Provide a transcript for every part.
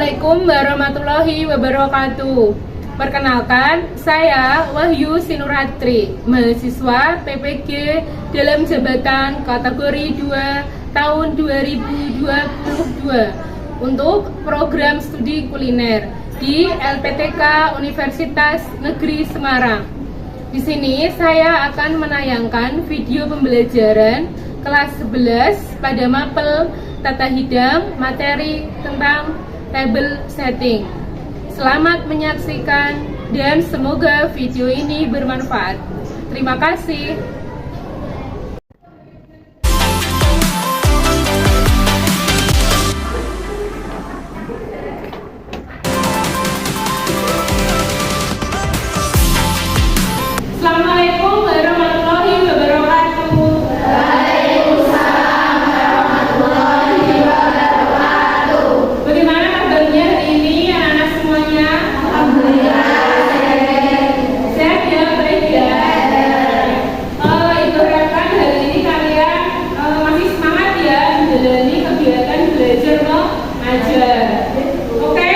Assalamualaikum warahmatullahi wabarakatuh. Perkenalkan, saya Wahyu Sinuratri, mahasiswa PPG dalam jabatan kategori 2 tahun 2022 untuk program studi kuliner di LPTK Universitas Negeri Semarang. Di sini saya akan menayangkan video pembelajaran kelas 11 pada mapel tata hidang materi tentang table setting. Selamat menyaksikan dan semoga video ini bermanfaat. Terima kasih. Assalamualaikum warahmatullahi wabarakatuh. Waalaikumsalam warahmatullahi wabarakatuh. Bagaimana kabarnya hari ini anak-anak semuanya? Alhamdulillah Sehat ya, baik ya. Ibu harapkan hari ini kalian masih semangat ya menjalani kegiatan belajar mengajar. Oke,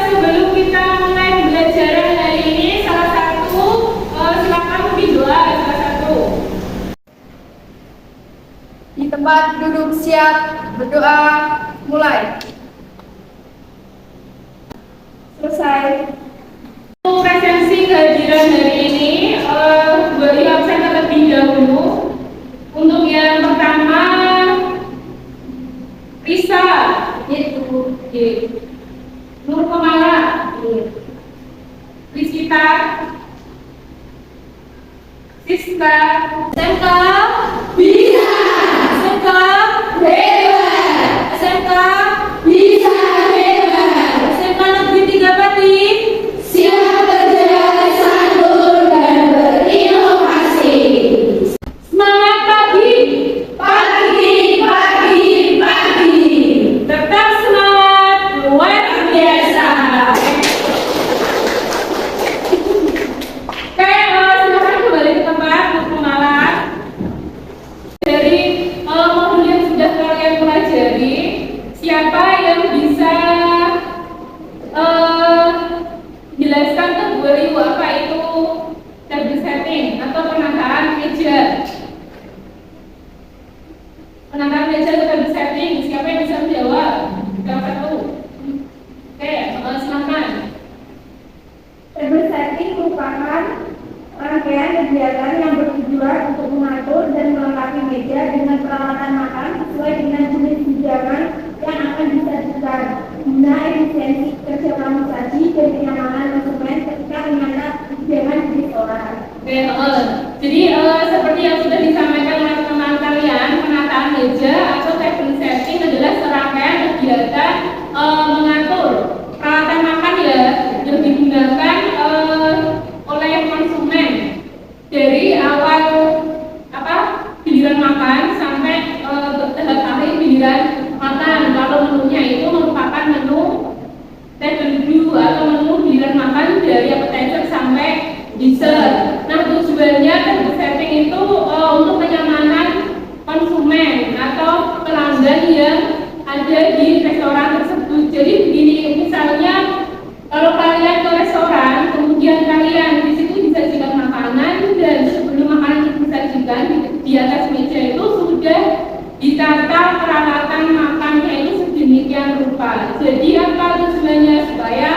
sebelum kita mulai pembelajaran hari ini, salah satu silakan memimpin doa salah satu. di tempat duduk siap berdoa mulai. Selesai. Untuk presensi kehadiran hari ini, beri absen terlebih dahulu. Untuk yang pertama, Risa, Itu Nur Komala, Rizkita, Siska, SMK Bisa, SMK Hebat, SMK Bisa, Hebat, SMK Negeri 3 Pati siap bergerak santun dan berinovasi. Semangat pagi, pagi, pagi, pagi. Tetap semangat, luar biasa. Oke, silakan kembali ke tempat untuk mengalah. Dari modul yang sudah kalian pelajari, siapa yang bisa jelaskan ke Bu Riu apa itu table setting atau penataan meja? Penataan meja atau table setting, siapa yang bisa menjawab? Salah satu. Oke, silakan. Table setting merupakan rangkaian kegiatan yang bertujuan untuk mengatur dan melengkapi meja dengan peralatan makan sesuai dengan jenis hidangan yang akan disajikan guna efisiensi kerja pramusaji dan kenyamanan konsumen ketika menyantap hidangan di restoran. Oke, jadi seperti yang sudah disampaikan oleh teman-teman kalian, penataan meja atau table setting adalah serangkaian kegiatan mengatur peralatan makan ya yang digunakan oleh konsumen dari awal giliran makan sampai tahap akhir giliran makan. Kalau menunya itu merupakan menu table view atau menu giliran makan dari appetizer sampai dessert. Nah, tujuannya table setting itu untuk kenyamanan konsumen atau pelanggan yang ada di restoran tersebut. Jadi begini, misalnya kalau kalian ke restoran, kemudian kalian di situ disajikan makanan dan sebelum makanan itu disajikan di atas meja itu sudah ditata peralatan makannya itu sedemikian rupa. Jadi apa tujuannya? Supaya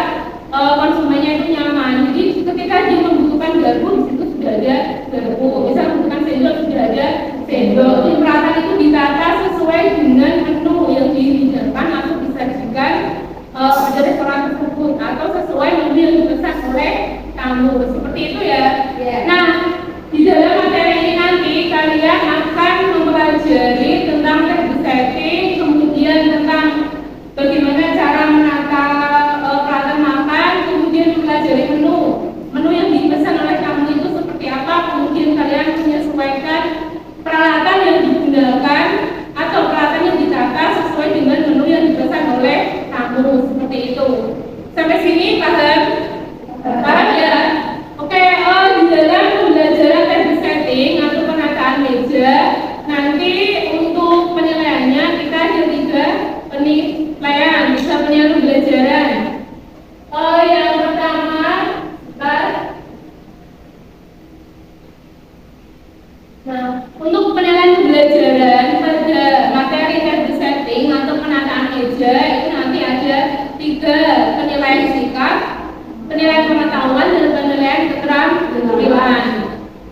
konsumennya itu nyaman. Jadi ketika dia membutuhkan garpu, di situ sudah ada garpu. Misal membutuhkan sendok, sudah ada sendok. Jadi peralatan itu ditata sesuai dengan menu yang dihidangkan atau disajikan pada restoran tersebut atau sesuai menu yang dipesan oleh tamu. Seperti itu ya. Nah, di dalam materi ini nanti kalian akan mempelajari tentang table setting, kemudian tentang bagaimana cara menata peralatan makan, kemudian mempelajari menu yang dipesan oleh tamu itu seperti apa, kemudian kalian menyesuaikan peralatan yang digunakan atau peralatan yang ditata sesuai dengan menu yang dipesan oleh tamu. Seperti itu. Sampai sini paham? Paham ya? Oke, di dalam pembelajaran table setting atau penataan meja, nanti untuk penilaiannya kita ada 3 penilaian, bisa penilaian pembelajaran. tiga penilaian sikap, penilaian pengetahuan dan penilaian keterampilan.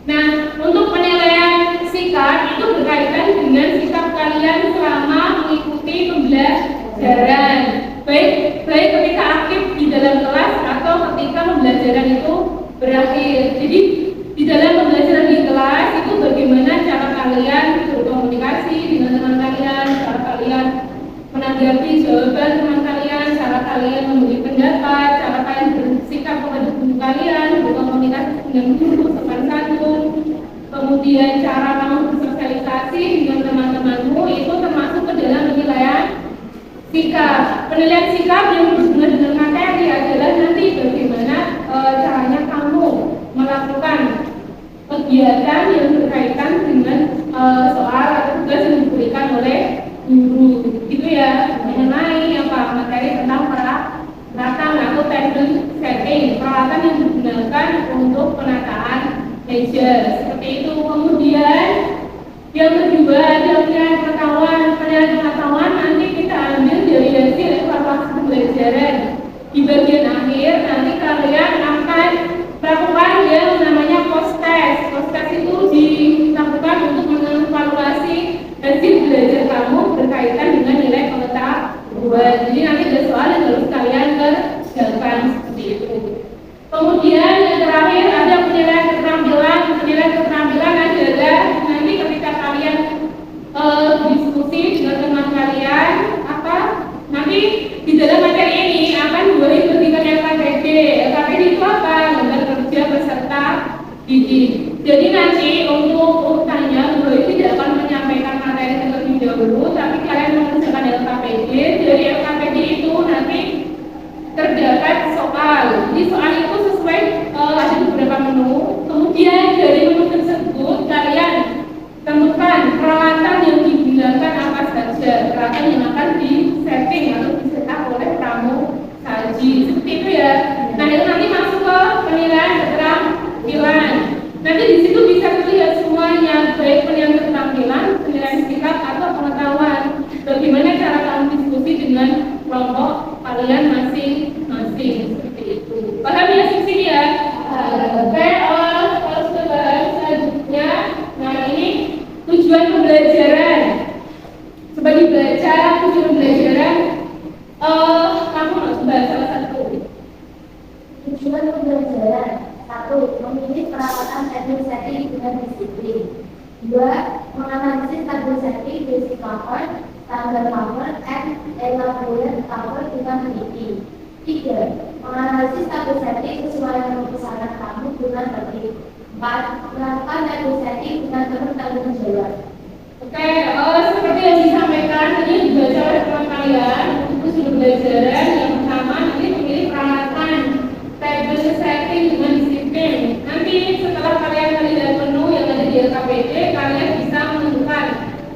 Nah, untuk penilaian sikap itu berkaitan dengan sikap kalian selama mengikuti pembelajaran, baik ketika aktif di dalam kelas atau ketika pembelajaran itu berakhir. Jadi di dalam pembelajaran di kelas itu bagaimana cara kalian berkomunikasi dengan teman kalian, cara kalian menanggapi jawaban teman kalian, cara kalian memberi pendapat, cara kalian bersikap kepada guru kalian, berkomunikasi dengan guru sopan santun, kemudian cara kamu bersosialisasi dengan teman-temanmu itu termasuk ke dalam penilaian sikap. Penilaian sikap yang berhubungan dengan materi adalah nanti bagaimana caranya kamu melakukan kegiatan yang berkaitan dengan soal atau tugas yang diberikan oleh guru, gitu ya, mengenai materi tentang peralatan atau table setting, peralatan yang digunakan untuk penataan meja, seperti itu. Kemudian yang kedua ada penilaian pengetahuan nanti kita ambil dari hasil evaluasi pembelajaran. Di bagian akhir nanti kalian akan melakukan yang namanya post test. Post test itu dilakukan untuk mengevaluasi hasil belajar kamu berkaitan dengan nilai pengetahuan. Jadi nanti ada soal yang harus kalian kerjakan seperti itu. Kemudian yang terakhir ada penilaian keterampilan. Penilaian keterampilan adalah nanti ketika kalian diskusi dengan teman kalian, nanti di dalam materi ini akan diberikan LKPD. LKPD itu apa? Lembar kerja peserta didik. Jadi nanti untuk urutannya guru tidak akan menyampaikan materi terlebih dahulu, tapi kalian mengerjakan LKPD. Dari LKPD itu nanti terdapat soal. Di soal itu sesuai ada beberapa menu. Kemudian dari menu tersebut kalian temukan peralatan yang digunakan apa saja, peralatan yang akan di setting atau dicetak oleh pramu saji, seperti itu ya. Nah itu nanti masuk ke penilaian keterampilan. Nanti di situ bisa terlihat semuanya, baik penilaian keterampilan, penilaian sikap atau pengetahuan. Bagaimana cara kamu diskusi dengan kelompok kalian masing-masing, seperti itu. Paham ya sini ya? Oke, kalau sudah bahas selanjutnya, nah ini tujuan pembelajaran. Sebagai belajar, tujuan pembelajaran, kamu harus bahas salah satu. Tujuan pembelajaran: 1. Memilih peralatan table setting dengan disiplin. 2. Menganalisis table setting, basic cover, standar cover, and elaborate cover dengan teliti. 3. Menganalisis table setting sesuai dengan pesanan kamu dengan tertib. 4. Melakukan table setting dengan penuh tanggung jawab. Oke, seperti yang disampaikan tadi dibaca oleh teman kalian, itu sudah pembelajaran. Yang pertama nanti memilih peralatan table setting dengan disiplin. Nanti setelah kalian melihat menu yang ada di LKPD, kalian bisa menentukan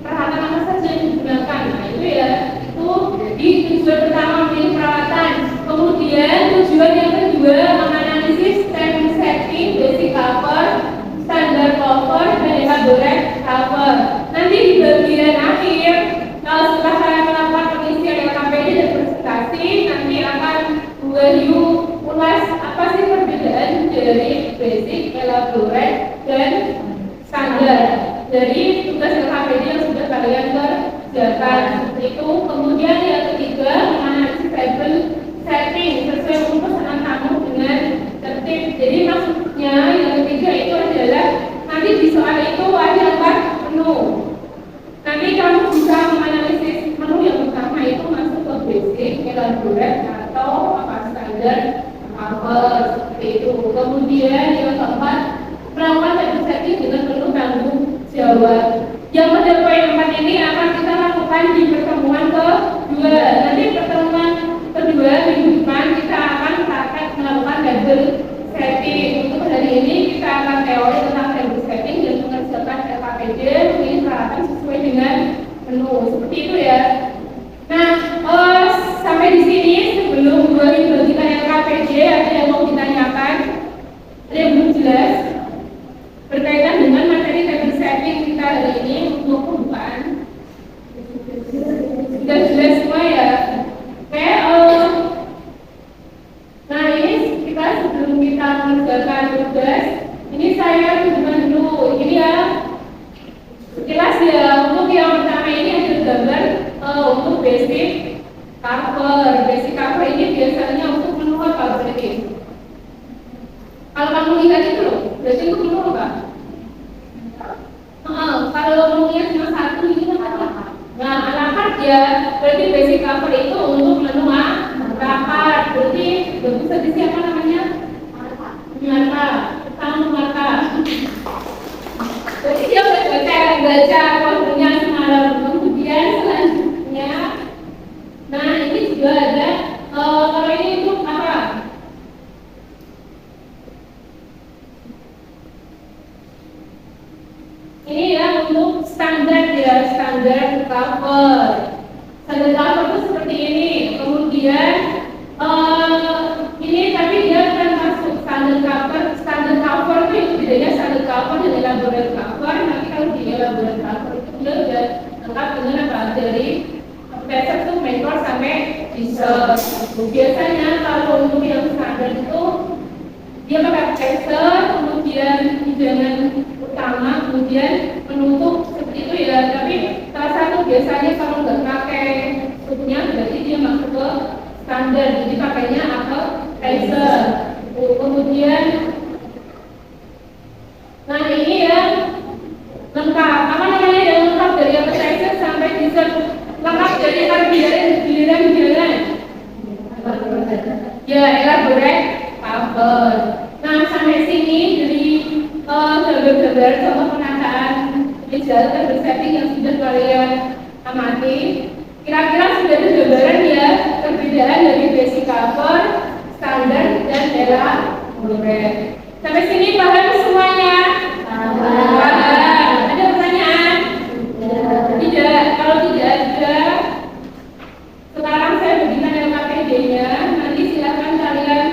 peralatan apa saja yang digunakan. Nah itu ya, itu di tujuan pertama memilih peralatan. Kemudian tujuan yang kedua menganalisis table setting, basic cover, standar cover, dan elaborate cover. Nanti di bagian akhir, setelah kalian melakukan pengisian LKPD dan presentasi, nanti akan Wahyu ulas apa sih perbedaan dari basic, elaborate, dan standar dari tugas LKPD yang sudah kalian kerjakan. Seperti itu. Kemudian yang ketiga menganalisis table setting sesuai untuk pesanan kamu dengan tertib. Jadi maksudnya yang ketiga itu adalah nanti di soal itu ada 4 menu. Nanti kamu bisa menganalisis menu yang pertama itu masuk ke basic, elaborate, atau standar cover, seperti itu. Kemudian yang keempat melakukan table setting dengan penuh tanggung jawab. Yang pada poin 4 ini akan kita lakukan di pertemuan kedua. Nanti pertemuan kedua minggu depan kita akan melakukan table setting. Untuk hari ini kita akan teori tentang table setting dan mengerjakan LKPD, memilih peralatan sesuai dengan menu, seperti itu ya. Nah, sampai di sini sebelum gue bagikan LKPD, ada yang mau ditanyakan? Ada yang belum jelas berkaitan dengan materi table setting kita hari ini untuk pembukaan? Sudah jelas semua ya? Oke, mengerjakan tugas. Ini saya tunjukkan dulu. Ini ya sekilas ya. Untuk yang pertama ini ada gambar untuk basic cover. Basic cover ini biasanya untuk menu apa berarti? Kalau kamu lihat itu loh, berarti itu menu apa? Kalau menunya cuma satu ini kan apa? Nah, alamat ya, berarti basic cover itu untuk menu rapat. Berarti bisa di siapa namanya? Marka, kamu marka. Berarti dia udah baca covernya semalam. Kemudian selanjutnya, nah ini juga ada. Kalau ini untuk apa? Ini ya untuk standar ya, standar cover. Standar cover itu seperti ini. Kemudian ini tapi dia bukan masuk standar cover. Standar cover itu bedanya standar cover dan elaborate cover. Nanti kalau di elaborate cover itu dia udah lengkap dengan apa dari basic tuh mentor sampai bisa. Biasanya kalau untuk yang standar itu dia pakai teaser, kemudian hidangan utama, kemudian penutup seperti itu ya. Tapi salah satu biasanya kalau nggak pakai supnya berarti dia masuk ke standar. Jadi pakainya apa? Teaser. Kemudian, nah ini ya lengkap. Apa namanya yang lengkap dari appetizer sampai dessert? Lengkap dari giliran hidangan. Ya, elaborate cover. Nah, sampai sini dari gambar-gambar contoh penataan visual setting yang sudah kalian amati. Kira-kira sudah ada gambaran ya perbedaan dari basic cover, standar dan elaborate. Sampai sini paham semuanya? Paham. Ada pertanyaan? Tidak. Kalau tidak ada, sekarang saya berikan LKPD-nya. Nanti silakan kalian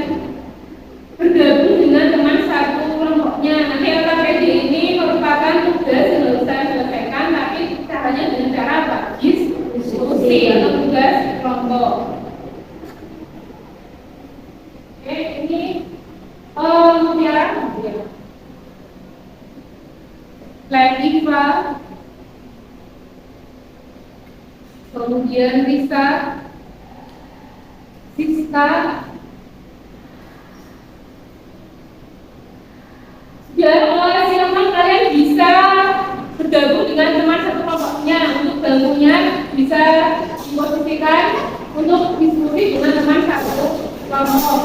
bergabung dengan teman satu kelompoknya. Nanti LKPD ini merupakan tugas yang harus saya selesaikan, tapi caranya dengan cara apa? Diskusi atau tugas kelompok. Oke, ini mutiara Lain Iva, kemudian Risa, Siska. Ya, silakan kalian bisa bergabung dengan teman satu kelompoknya. Untuk bangkunya bisa diposisikan untuk diskusi dengan teman satu kelompok.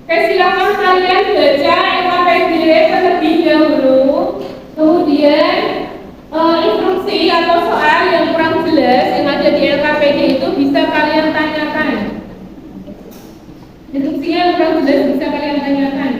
Oke, silakan kalian baca LKPD terlebih dahulu. Kemudian instruksi atau soal yang kurang jelas yang ada di LKPD itu bisa kalian tanyakan. Instruksinya yang kurang jelas bisa kalian tanyakan.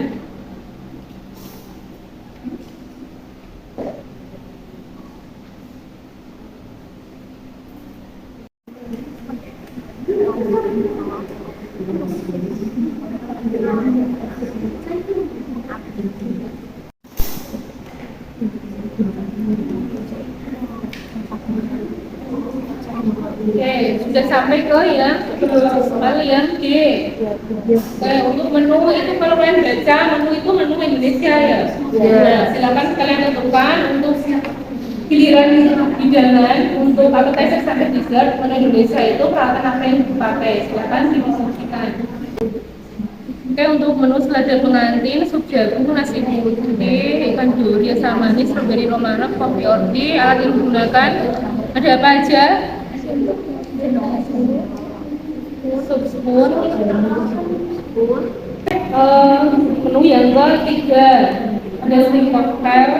Oke, sudah sampai ke ya kalian D. Untuk menu itu kalau kalian baca menu itu menu Indonesia ya. Nah, silakan kalian tentukan untuk giliran hidangan untuk appetizer sampai dessert menu Indonesia itu peralatan apa yang dipakai. Silakan didiskusikan. Oke, untuk menu selada pengantin, sup jagung, nasi putih, ikan duri, asam manis, strawberry romano, kopi ordi. Alat yang digunakan ada apa aja? Sup spoon. Menu yang ketiga ada steak cocktail,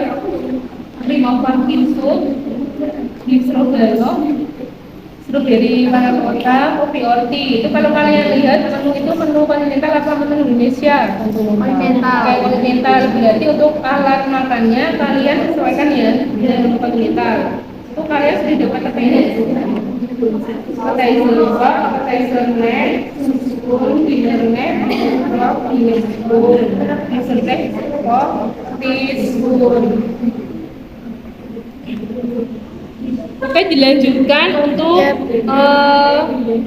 cream of pumpkin soup, beef stroganoff, strawberry panakota, kopi orti. Itu kalau kalian lihat menu itu menu kontinental apa menu Indonesia? Kontinental. Kayak kontinental. Berarti untuk alat makannya kalian sesuaikan ya dengan menu kontinental. Itu kalian sudah dapat apa ini? Appetizer lupa, appetizer neck, spoon, dinner neck, rock, dinner spoon, dessert neck, rock, teaspoon. Oke, dilanjutkan untuk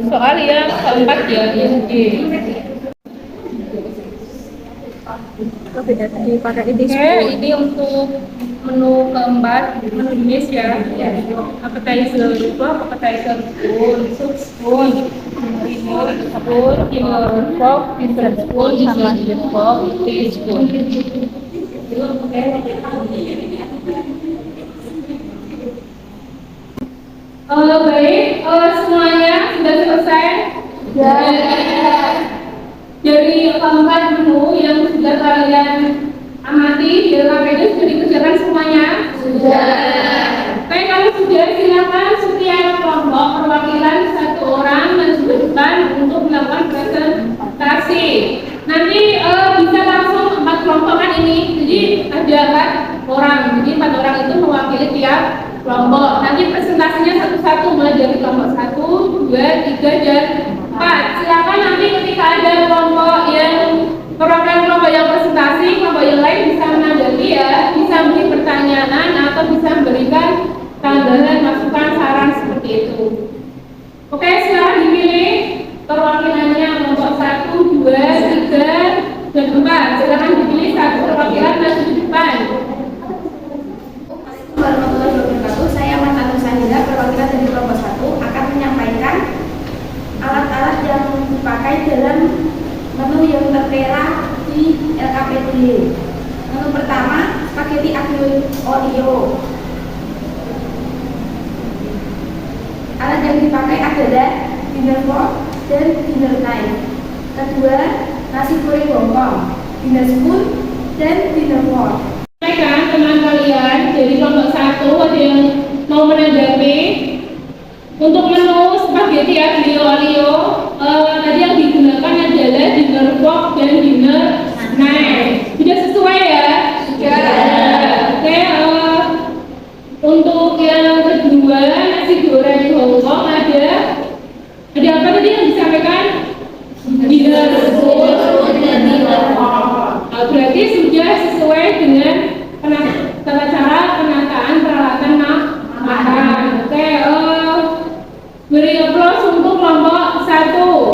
soal yang keempat ya, yang D. Oke, ini untuk menu keempat, menu Indonesia ya. Appetizer itu appetizer spoon, soup spoon, dinner spoon, dinner fork, dessert spoon, sama dessert fork, tea spoon. Baik, semuanya sudah selesai. Ya. Dari keempat menu yang sudah kalian amati di LKPD sudah dikerjakan semuanya? Sudah. Oke, kalau sudah silakan setiap kelompok perwakilan satu orang maju ke depan untuk melakukan presentasi. Nanti bisa langsung 4 kelompok kan ini, jadi ada 4 orang, jadi 4 orang itu mewakili tiap kelompok. Nanti presentasinya satu-satu mulai dari kelompok 1, 2, 3, dan 4. Silakan nanti ketika ada kelompok yang perwakilan kelompok yang presentasi, kelompok yang lain bisa menanggapi ya, bisa beri pertanyaan atau bisa memberikan tambahan masukan saran seperti itu. Oke, silakan dipilih perwakilannya kelompok 1, 2, 3, dan 4. Silakan dipilih satu perwakilan maju di depan. Warahmatullahi wabarakatuh. Saya Mata Nusantara, perwakilan dari kelompok 1 akan menyampaikan alat-alat yang dipakai dalam menu yang tertera di LKPD. Menu pertama, spaghetti aglio olio. Alat yang dipakai adalah dinner fork dan dinner knife. Kedua, nasi goreng bongkong, dinner spoon, dan dinner fork. Kan teman kalian dari kelompok 1 ada yang mau menanggapi untuk menu spaghetti aglio olio. Tadi yang digunakan adalah dinner fork dan dinner knife. Sudah sesuai ya? Sudah. Oke, untuk yang kedua nasi goreng bongkong ada apa tadi yang disampaikan? Dinner spoon dan dinner fork. Berarti sudah sesuai dengan tata cara penataan peralatan makan. Oke, beri aplaus untuk kelompok 1.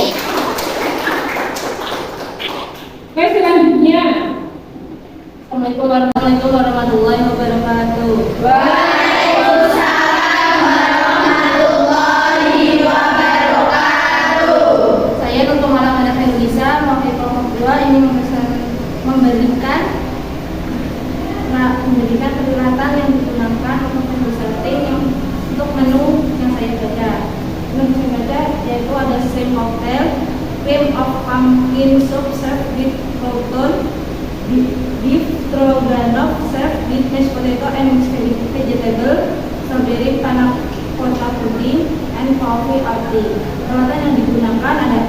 Oke, selanjutnya. Assalamualaikum warahmatullahi wabarakatuh. Waalaikumsalam warahmatullahi wabarakatuh. Saya Dr. Malam Indonesia, mewakili kelompok 2 ini memberikan peralatan yang digunakan untuk setting untuk menu yang saya baca. Menu yang saya baca yaitu ada shrimp cocktail, cream of pumpkin soup served with crouton, beef stroganoff served with mashed potato and vegetable, strawberry panna cotta pudding, and coffee tea. Peralatan yang digunakan ada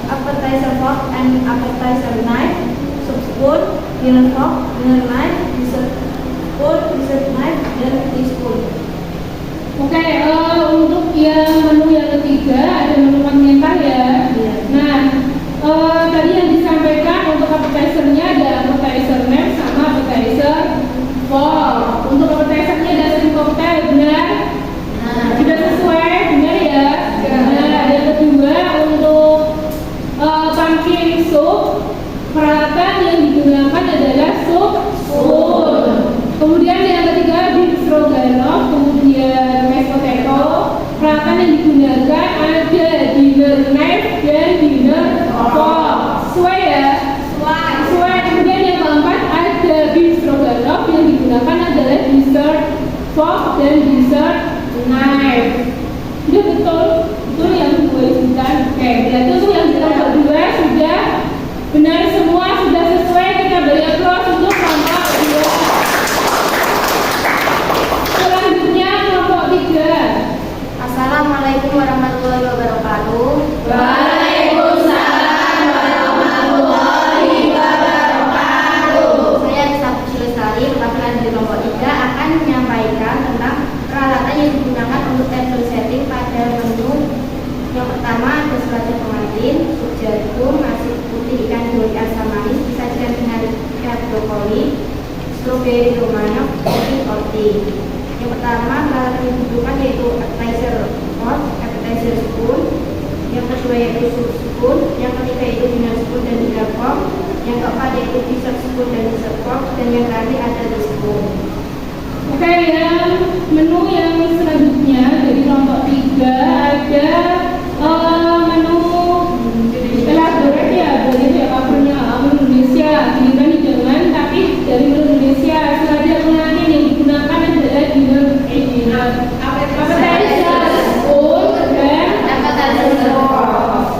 appetizer fork and appetizer knife, soup spoon, dinner fork, dinner knife, dessert spoon, dessert knife, dan teaspoon. Oke, untuk yang menu yang ketiga ada menu kontinental ya. Nah, tadi yang disampaikan untuk appetizer-nya ada appetizer knife sama appetizer fork. Untuk appetizer-nya ada shrimp cocktail, benar? Sudah sesuai, benar ya? Nah, yang kedua untuk pumpkin soup, peralatan yang digunakan adalah soup spoon. Kemudian yang ketiga beef stroganoff, kemudian mashed potato. Peralatan yang digunakan ada dinner knife dan dinner fork. Sesuai ya? Sesuai. Kemudian yang keempat ada beef stroganoff, yang digunakan adalah dessert fork dan dessert knife. Sudah betul? Betul yang gue sebutkan. Oke, berarti untuk yang kelompok 2 sudah benar semua, sudah sesuai. Kita beri aplaus untuk kelompok 2. Selanjutnya kelompok 3. Assalamualaikum warahmatullahi wabarakatuh. Waalaikumsalam warahmatullahi wabarakatuh. Saya Sabtu Silestari, perwakilan dari kelompok 3 akan menyampaikan tentang peralatan yang digunakan untuk table setting pada menu. Yang pertama ada selada pengantin, sup jagung, nasi putih ikan goreng asam manis, disajikan dengan ikan brokoli, strawberry romano, kopi roti. Yang pertama peralatan yang dibutuhkan yaitu appetizer pot, appetizer spoon. Yang kedua yaitu soup spoon. Yang ketiga yaitu dinner spoon dan dinner fork. Yang keempat yaitu dessert spoon dan dessert fork. Dan yang terakhir ada the spoon. Oke, yang menu yang selanjutnya dari kelompok 3 ada menu elaborate ya, dari itu ya covernya menu Indonesia, giliran hidangan tapi dari menu Indonesia. Selanjutnya pengantin yang digunakan adalah dinner appetizer, spoon dan Appetizer.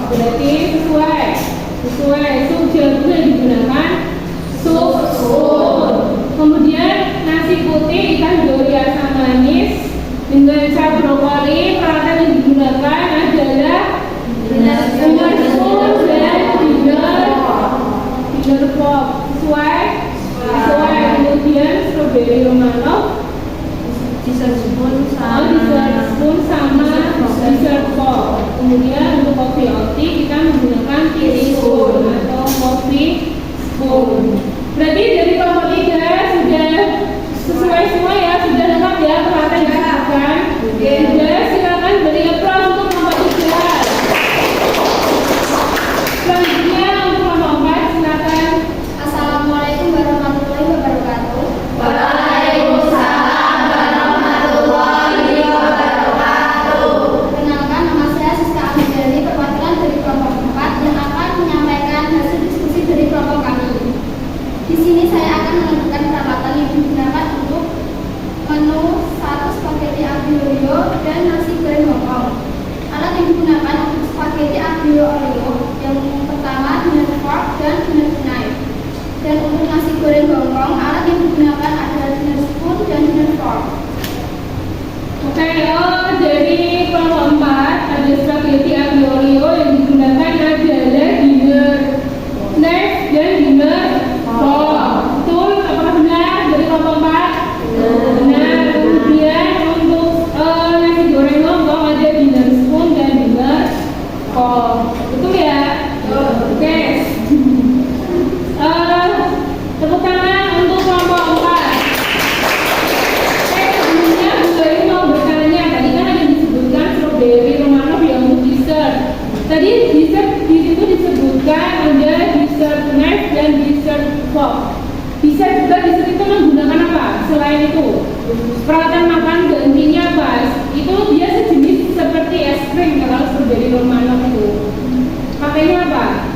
berarti sesuai sup jagung yang digunakan sup spoon. Kemudian nasi putih ikan dori asam manis dengan cap brokoli. Peralatan yang digunakan adalah dinner spoon dan dinner fork. Sesuai. Kemudian strawberry romano, Dessert spoon sama dessert spoon sama dessert fork. Kemudian untuk coffee otik kita menggunakan tea spoon atau coffee spoon. Berarti dari kelompok 3 sudah sesuai semua ya, sudah lengkap ya peralatan yang digunakan. Sudah, silakan beri aplaus untuk kelompok 3. Selanjutnya untuk kelompok 4 silakan. Assalamualaikum warahmatullahi wabarakatuh. Waalaikumsalam warahmatullahi wabarakatuh. Perkenalkan, nama saya Siska Amidali, perwakilan dari kelompok 4 yang akan menyampaikan hasil diskusi dari kelompok kami. Di sini saya akan menentukan peralatan yang digunakan untuk menu 1 spaghetti aglio dan nasi goreng Hongkong. Alat yang digunakan untuk spaghetti aglio olio yang pertama dinner fork dan dinner knife. Dan untuk nasi goreng Hongkong, alat yang digunakan adalah dinner spoon dan dinner fork. Oke, dari kelompok 4 ada spaghetti aglio olio yang digunakan adalah dinner knife dan dinner fork. Betul? Apakah benar dari kelompok 4? Benar. Kemudian untuk nasi goreng Hongkong ada dinner spoon dan dinner fork. Betul ya? Oke. Tepuk tangan untuk kelompok 4. Sebelumnya Bu Bayu mau bertanya, tadi kan ada disebutkan strawberry romano yang untuk dessert. Tadi dessert di situ disebutkan ada dessert knife dan dessert fork. Dessert itu menggunakan apa? Selain itu, peralatan makan gantinya apa? Itu dia sejenis seperti es krim kalau strawberry romano itu. Pakainya apa?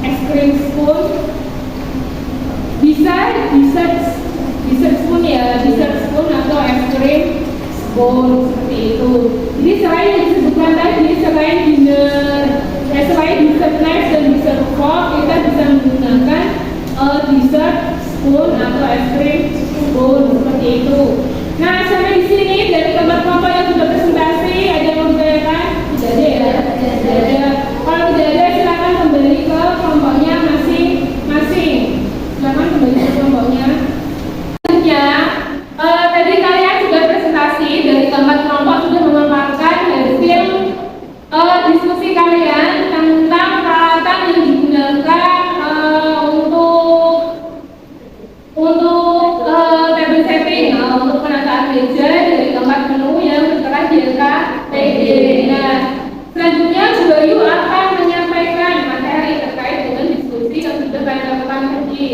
Es krim spoon. Bisa dessert spoon ya, dessert spoon atau es krim spoon seperti itu. Jadi selain yang disebutkan tadi, selain dessert knife dan dessert fork, kita bisa menggunakan dessert spoon atau es krim spoon seperti itu. Nah, sampai di sini dari kelompok yang sudah presentasi, ada yang mau ditanyakan? Tidak ada ya? Tidak ada. Kalau tidak ada, silakan kembali ke kelompoknya masing-masing. Silakan kembali ke kelompoknya. Selanjutnya, tadi kalian sudah presentasi dari keempat kelompok sudah memaparkan hasil diskusi kalian tentang peralatan yang digunakan untuk table setting, untuk penataan meja dari keempat menu yang tertera di LKPD. Nah, selanjutnya Bu Bayu akan menyampaikan materi terkait dengan diskusi yang sudah kalian lakukan tadi.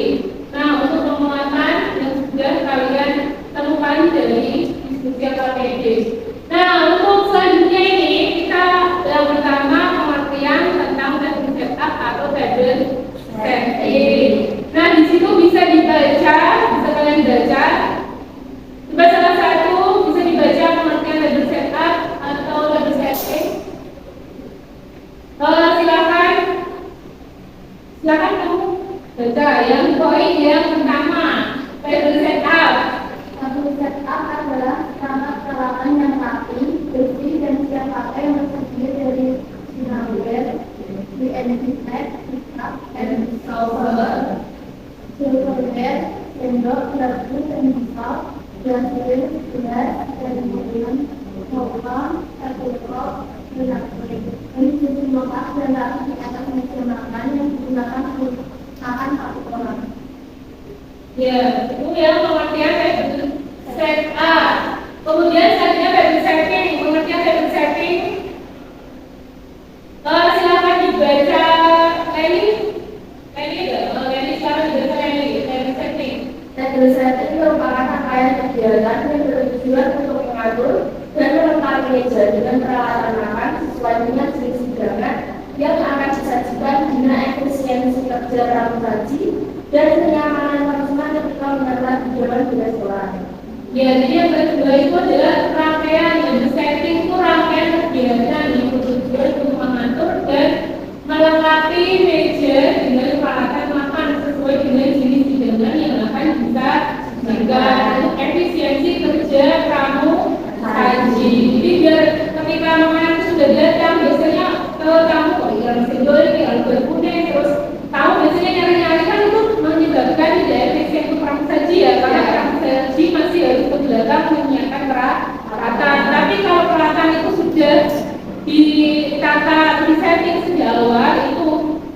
Nah, untuk penguatan yang sudah kalian temukan dari diskusi LKPD. Nah, untuk selanjutnya ini kita yang pertama pengertian tentang table setup atau table setting. Nah, di situ bisa dibaca, bisa kalian baca. Coba salah satu bisa dibaca pengertian table setup atau table setting. Silakan kamu baca yang poin yang pertama, table setup. Table setup adalah perangkat peralatan yang rapi, bersih dan siap pakai yang terdiri dari dinnerware, UNB mat, cup, and silverware, sendok, garpu, dan pisau, gelas, gelas, dan kemudian Hongkong, tertutup, minyak kuning. Ini susu lengkap dan rapi di atas meja makan yang digunakan untuk makan satu orang. Ya, itu yang pengertian table set A. Kemudian selanjutnya table setting. Pengertian table setting. Silakan dibaca Leni. Leni sekarang dibaca Leni. Table setting. Table setting merupakan rangkaian kegiatan yang bertujuan untuk mengatur dan melengkapi meja dengan peralatan makan sesuai dengan jenis hidangan yang akan disajikan guna efisiensi kerja pramusaji dan kenyamanan konsumen ketika menerima hidangan di restoran. Ya, jadi yang kedua itu adalah rangkaian table setting itu rangkaian kegiatan yang bertujuan untuk mengatur dan melengkapi meja dengan peralatan makan sesuai dengan jenis hidangan yang akan bisa disajikan untuk efisiensi kerja pramu saji. Jadi biar ketika makanan itu sudah datang, biasanya tamu yang sendiri yang berkuning terus tahu biasanya nyari-nyari kan itu menyebabkan tidak efisien untuk pramu saji ya, karena pramu saji masih harus ke belakang menyiapkan peralatan. Tapi kalau peralatan itu sudah ditata di setting sejak awal, itu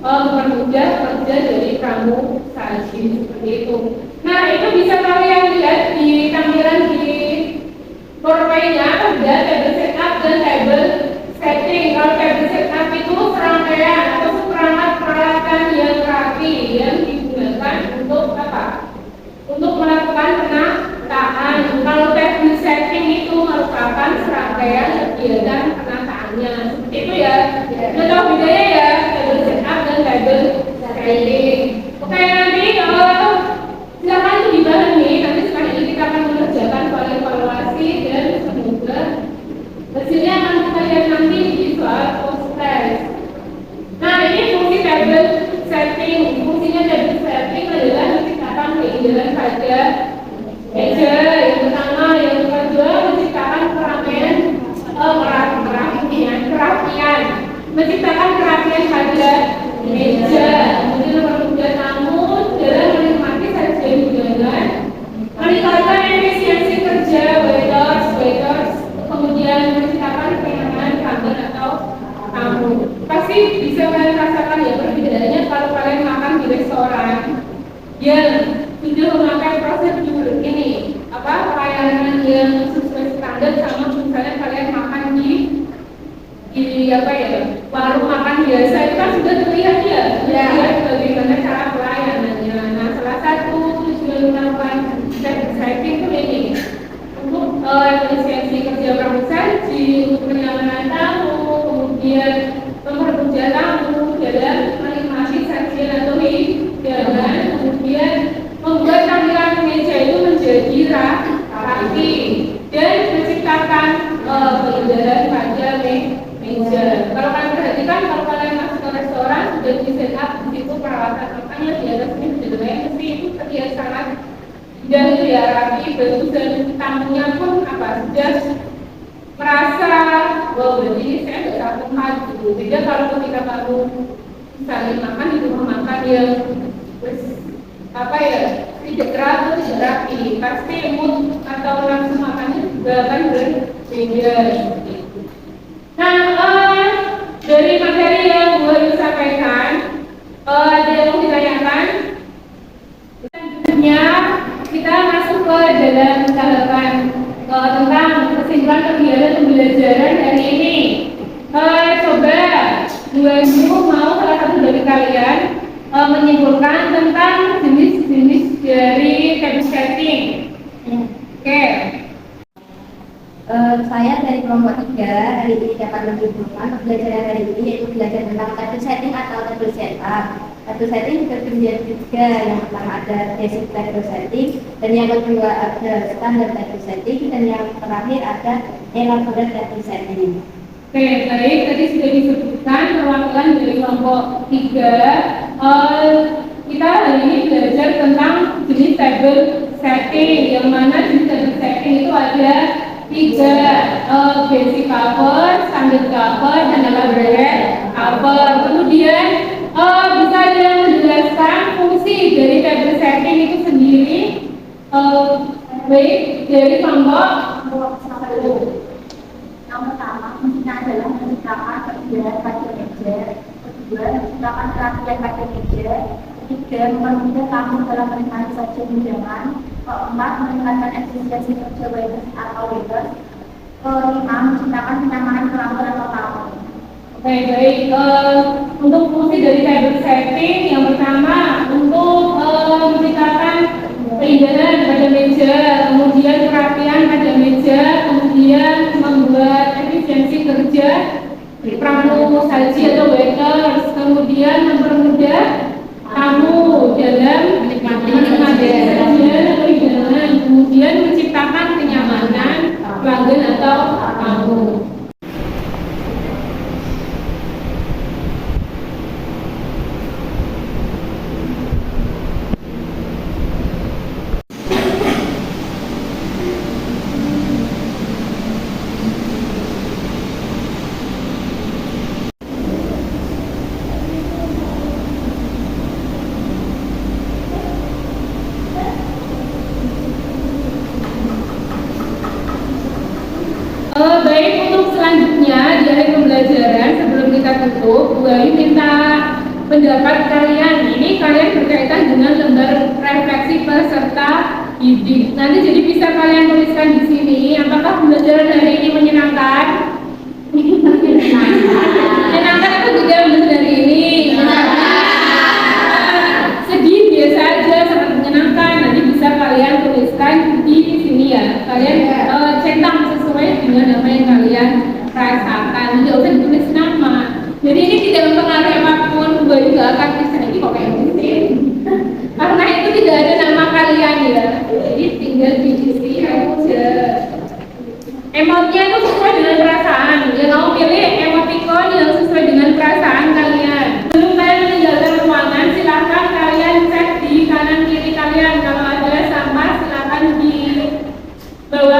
mempermudah kerja dari pramu saji seperti itu. Nah, itu bisa kalian lihat di tampilan di PowerPoint-nya ada table setup dan table setting. Kalau table setup itu serangkaian atau seperangkat peralatan yang rapi yang digunakan untuk apa? Untuk melakukan penataan. Kalau table setting itu merupakan serangkaian kegiatan penataannya. Seperti itu ya. Tahu bedanya ya table setup dan table setting. Oke, nanti silakan itu dipahami. Nanti setelah ini kita akan mengerjakan soal evaluasi dan semoga hasilnya akan kita lihat nanti di soal post-test. Nah, ini fungsi table setting. Fungsinya table setting adalah menciptakan keindahan pada meja. Yang pertama, yang kedua menciptakan kerapian, menciptakan kerapian pada meja. Kemudian mempermudah tamu dalam menikmati sajian hidangan, meningkatkan efisiensi kerja waiters, kemudian menciptakan kenyamanan pelanggan atau tamu. Pasti bisa kalian rasakan ya perbedaannya kalau kalian makan di restoran yang sudah memakai prosedur ini, pelayanan yang sesuai standar sama misalnya kalian makan di warung makan biasa itu kan sudah terlihat ya, bagaimana cara pelayanannya. Nah, salah satu tujuan melakukan table setting itu ini untuk efisiensi kerja pramu saji, untuk kenyamanan tamu, kemudian mempermudah tamu dalam menikmati sajian atau hidangan, kemudian membuat tampilan meja itu menjadi rapi dan menciptakan keindahan pada meja. Kalau kalian perhatikan, kalau kalian masuk ke restoran sudah di set up di situ peralatan makannya di atasnya sudah mesti itu terlihat sangat indah ya, rapi, bagus, dan tamunya pun sudah merasa berarti ini saya nggak satu tempat gitu. Beda kalau ketika kamu misalnya makan di rumah makan yang tidak teratur, tidak rapi, pasti mood atau langsung makannya juga akan berbeda. Nah, dari materi yang gue sampaikan, ada yang mau ditanyakan? Selanjutnya kita masuk ke dalam tahapan tentang kesimpulan kegiatan pembelajaran hari ini. Coba dua mau salah satu dari kalian menyimpulkan tentang jenis-jenis dari table setting. Oke. Saya dari kelompok 3 hari ini dapat menyimpulkan pembelajaran hari ini yaitu belajar tentang table setting atau table setup. Table setting dibagi menjadi 3. Yang pertama ada basic table setting, dan yang kedua ada standard table setting, dan yang terakhir ada elaborate table setting. Oke, baik. Tadi sudah disebutkan perwakilan dari kelompok 3. Kita hari ini belajar tentang jenis table setting, yang mana jenis table setting itu ada 3, basic cover, standard cover, dan elaborate cover. Kemudian bisa ada yang menjelaskan fungsi dari table setting itu sendiri. Baik, dari kelompok 1. Yang pertama, fungsinya adalah menciptakan keindahan pada meja. Kedua, menciptakan kerapian pada meja. dan mempermudah kamu dalam menikmati saja tunjangan. Keempat, meningkatkan efisiensi kerja waiters atau waiters. Kelima, menciptakan kenyamanan pelanggan atau tamu. Oke, baik. Untuk fungsi dari table setting, yang pertama untuk menciptakan keindahan pada meja, kemudian kerapian pada meja, kemudian membuat efisiensi kerja pramu saji atau waiters, kemudian mempermudah tamu dalam menikmati sajian atau hidangan, kemudian menciptakan kenyamanan pelanggan atau tamu. Baik, untuk selanjutnya di akhir pembelajaran sebelum kita tutup, Bu Ayu minta pendapat kalian. Ini kalian berkaitan dengan lembar refleksi peserta didik. Nanti jadi bisa kalian tuliskan di sini. Apakah pembelajaran hari ini menyenangkan? Menyenangkan atau tidak pembelajaran hari ini? Sedih biasa aja, sangat menyenangkan. Nanti bisa kalian tuliskan di sini ya. Kalian centang sesuai dengan apa yang kalian rasakan. Tidak usah ditulis nama. Jadi ini tidak mempengaruhi apapun. Gue juga akan tulis lagi kok kayak gitu. Karena itu tidak ada nama kalian ya. Jadi tinggal diisi aja. Emotnya itu sesuai dengan perasaan. Ya kamu pilih emoticon yang sesuai dengan perasaan kalian. Sebelum kalian meninggalkan ruangan, silakan kalian cek di kanan kiri kalian. Kalau ada sampah silakan dibawa